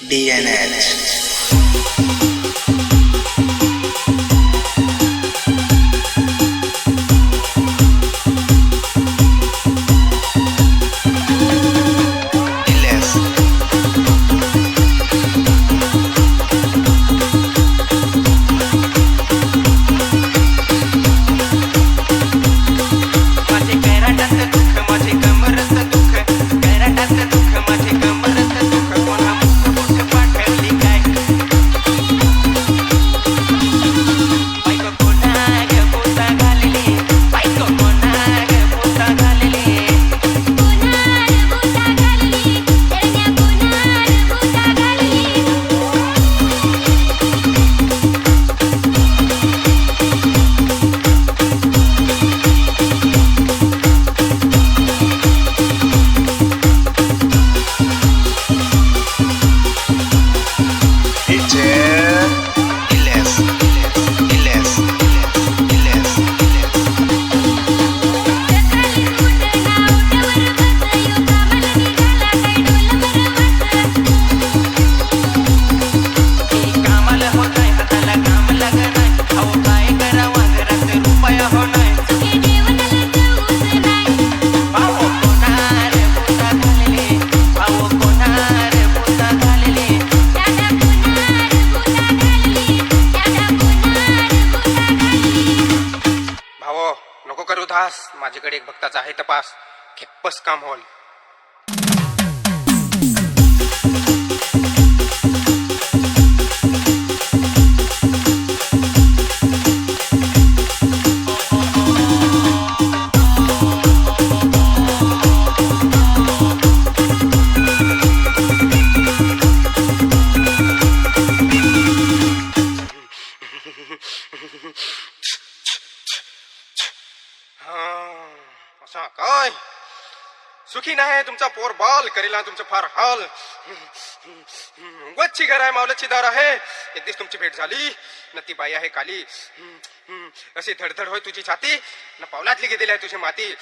DNH. नको करू धास, माझ्याकडे एक भक्ताचा आहे तपास, खेप्पस काम होल. असा काय सुखी नाही तुमचा पोर बाल करेला तुमचं फार हाल. वच्ची घर आहे मावलची दार आहे, एक दिवस तुमची भेट झाली न ती बाई आहे काली. अशी धडधड होय तुझी छाती न पावलातली घेतली आहे तुझी माती.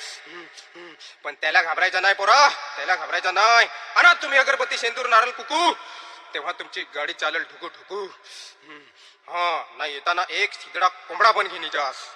पण त्याला घाबरायचं नाही पोरा, त्याला घाबरायचं नाही. आणा तुम्ही अगरबत्ती शेंदूर नारळ कुकू, तेव्हा तुमची गाडी चालेल ढुकू ढुकू. हा नाही येताना एक शिदडा कोंबडा पण घेऊन जास.